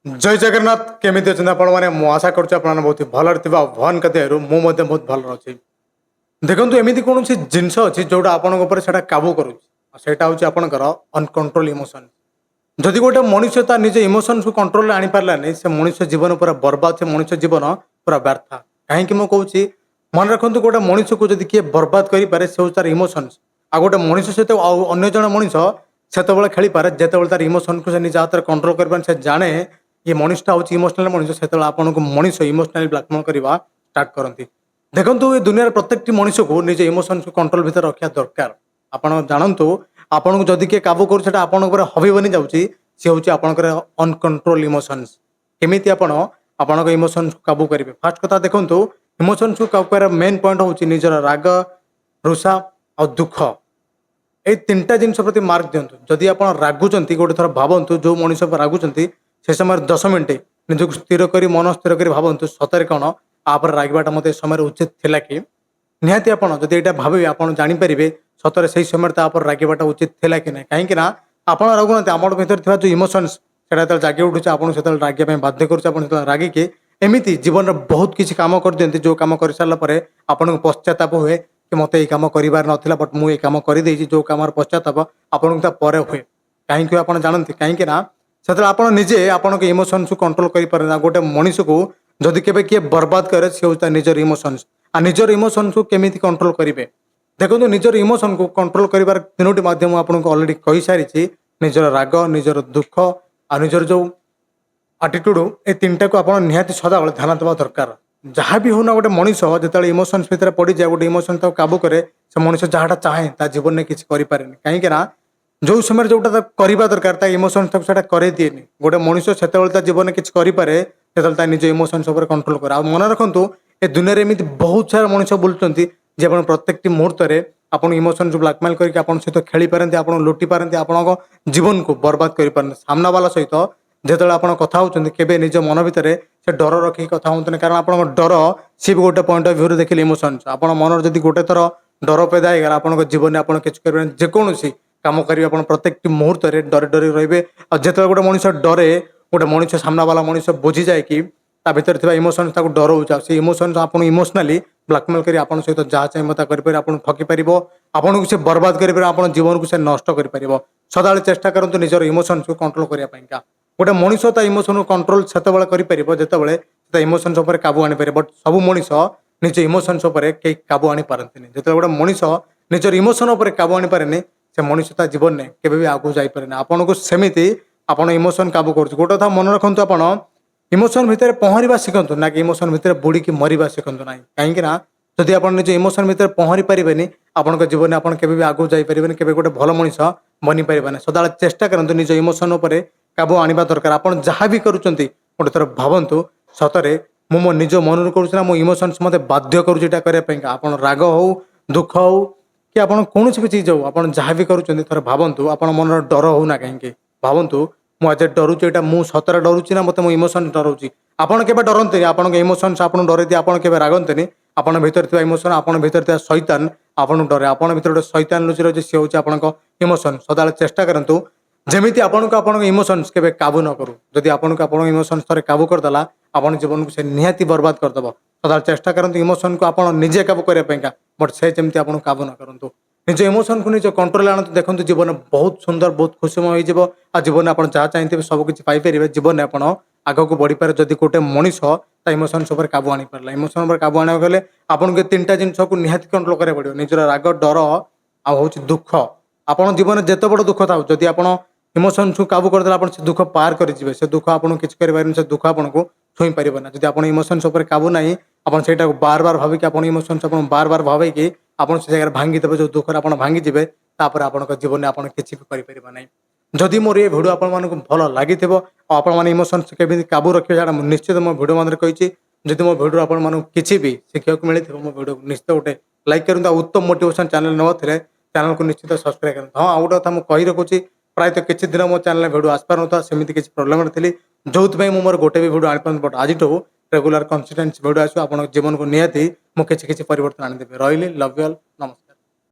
जय जगन्नाथ केमी अच्छा आपने आशा करुँ बहुत भल भगवान के दयारू मुझे बहुत भल अच्छी देखो एमती कौन जिनस अच्छी जोटा आपड़ा काबू करा हूँ आपंकर अनकंट्रोल इमोशन जदि गोटे मनुष्य ता निज इमोशन को कंट्रोल आनी पार्लानी से मनुष्य जीवन पूरा बर्बाद से मनुष्य जीवन पूरा व्यर्थ कहीं मुझे कहूँ मन रखु गोटे मनुष्य को जब किए बर्बाद करे से तार इमोशंस आ गोटे मनुष्य सहित अन्य जन मनुष्य से खेली पारे जिते तार इमोशन को निज हाथ में कंट्रोल कर से जाने ये मनुष्यटा हूँ इमोशनाल मनुष्य से आपको मनुष्य इमोशनाली ब्लाकमेल करवा स्टार्ट करती देखो ये दुनिया प्रत्येक मनुष्य को निज इमोशन को कंट्रोल भितर रखा दरकार आपड़ जानतु आपन को जदि किए काबू कर हबी बनी जाऊँगी सी हूँ आपंकर अनकंट्रोल इमोशंस केमी आपण इमोशंस को काबू करेंगे फास्ट कथा देखूँ इमोशंस को काबू कर मेन पॉइंट हूँ निजर राग रुषा और दुख ये तीनटा जिन प्रति मार्क दिंतु जदि आप रागुंट गोटे थर भावतु जो मनीष रागुंट से समय 10 मिनट निजक स्थिर कर मन स्थिर कर भावतु सतरे कौन आप रागवाटा मत समय उचित थिला कि निहाती आप जब यहाँ भावे आप जानीपारे सतरे से समय रागवाटा उचित थिला कि ना कहीं आप रागुना आम भर जो इमोशंस से जागे उठुचे आपको से रागे बाध्य कर रागिकी एमती जीवन में बहुत किसी कम कर दिखती जो कम कर सारापर आपको पश्चाताप हुए कि मत ये कम करार नाला बट मुझे कम कर जो कम पश्चाताप आपको हुए कहीं आप जानते कहीं से आप निजे आपण इमोशंस को कंट्रोल कर गोटे मनीष को जदि केवे किए बर्बाद करे सी हूँ निजर इमोशंस आ निजर इमोशंस को केमी कंट्रोल करेंगे देखो निजर इमोशन को कंट्रोल कर तीनोटी माध्यम आपको अलरेडी कही सारी निजर राग निजर दुख आ निजर जो आटिट्यूड ये तीनटा को आप निहाती सदा ध्यान देवा दरकार जहाँ भी होना गोटे मनीष जो इमोशंस भितर पड़ जाए गोटे इमोशन काबू करे से मनीष जहाँटा चाहे ता जीवन में किसी करें कहीं जो समय जोटा करवा दरकार इमोशन करे दिए गोटे मनुष्य से जीवन में किसी करें निज इमोशंस कंट्रोल कर मन रखु ए दुनिया में एमती बहुत सारा मनुष्य बुलूँ जे आप प्रत्येक मुहूर्त में आपन इमोशन ब्लाकमेल करके आप सहित खेली पारती आप लुटि पारती आप जीवन को बर्बाद कर सामना वाला सहित जो आप कथा होती केवे निज मन भितर से डर रखिक कथा हूँ कारण आप डर सी भी गोटे पॉइंट ऑफ व्यू देखिए इमोशंस आप मन जब गोटे थर डर पैदा होगा आप जीवन में आप किसी करें जेकोसी कम करेंगे आप प्रत्येक मुहूर्त में डर डर रे और जो गोटे मनीष डरे गोटे मनीष सामना वाला मनीष बुझी जाए कि भीतर थी इमोशंस डर हो से इमोशंस आप इमोशनाली ब्लाकमेल कर आप सहित जहाँ चाहिए करें आप ठकी पार आपन को से बर्बाद कर आप जीवन को से नष्ट कर सदा चेष्टा करूँ निजर इमोशंस को कंट्रोल करने गोटे मनीष इमोशन को कंट्रोल से जो इमोशंस काबू आनी पारे बट सब मनीष निज इमोशंस कई काबू आनी पारती जो गोटे मनीष निजर इमोशन काबू आनी पारे से मनुष्य जीवन में केवे आगू जापे आपन को सेमती आप इमोशन काबू कर गोटे कथा मन रखु आप इमोशन भितर पहरवा शिखु ना कि इमोशन भितर बुड़ी मरवा शिखु ना कहीं जदि आप निज इमोशन भितर पहरी पारे आपन जीवन में आप आगू जापरें के गोटे भल मनीष बनी पारे सदा चेष्टा करूँ निज इमोशन काबू आने दरकार आप जहाँ भी करुँच गोटे थर भावतु सतरे मो निज मन करुँच मो इमोशंस मत बाध्य करने आप राग हो दुख हो कि आप कौन भी चीज हो आप जहाँ भी करुँच थर भावतु आप मन डर हो ना कहीं भावतु मुझे डरुची यहाँ मुझे सतरे डरुची ना मत मो इमोशन डराऊँ आपड़ के डरते आप इमोशंस आप डर दिए आप रागते आप भीतर थी इमोशन आप भीतर थी शैतान आपन डरे आप भीतर गोटे शैतान लुचि रही सी हूँ आप इमोशन सदा चेष्टा करूँ जमी आपन इमोशंस के काबू न करूँ जदि आपन इमोशंस थे काबू करदेला आप जीवन को से निहाती बर्बाद करदेव सदा चेष्टा करूँ इमोशन को आप निजे काबू करने बट से जमी आप काबू न करूँ निज इमोशन को निज कंट्रोल आणतु देखो जीवन बहुत सुंदर बहुत खुशीमय हो जीवन में आप जहाँ चाहिए सबकि पाइपर जीवन में आप आग को बढ़ी पारे जदि गोटे मनीष इमोशंस काबू आनी पारा इमोशन काबू आने गले आपको तीनटा जिन को निहाती कंट्रोल करा पड़ो निजर राग डर आउ दुख आप जीवन में जिते बड़ दुख था जदि आप इमोशंस को काबू करदे आप से दुख पार कर से दुख आपको किसी करें से दुख आपको छुई पार ना जब आप इमोशंस काबू ना आप बार बार भाविकी आप इमोशंस बार बार भाविकी आप से जगह भांगी देवे जो दुख आप भांगीजे तापर आप जीवन में आप किसी भी करें ना जदि मोर ये भिडियो आपको भल लगी आप इमोशंस के काबू रखिए निश्चित मो भिडियो मध्य कही जदि मो भिडियो आपको किसी भी शिखा मिली मो भिडियो निश्चित गोटे लाइक करूँ उत्तम मोटिवेशन चैनल नए चैनल को निश्चित सब्सक्राइब करूँ हाँ आउ गोटे कथा मुझे कही रखुच्छी प्रायतः किसी दिन मो चैनल भिडियो आसपार ना सेमती किसी प्रोब्लेम थी जो मोर गोटे भी भिडियो आनी बट आज रेगुलर कंसिस्टेंसी भिडियो आसो आप जीवन को निहाती मुझे किसी परिवर्तन आनीदेवी रही लव यू ऑल नमस्कार।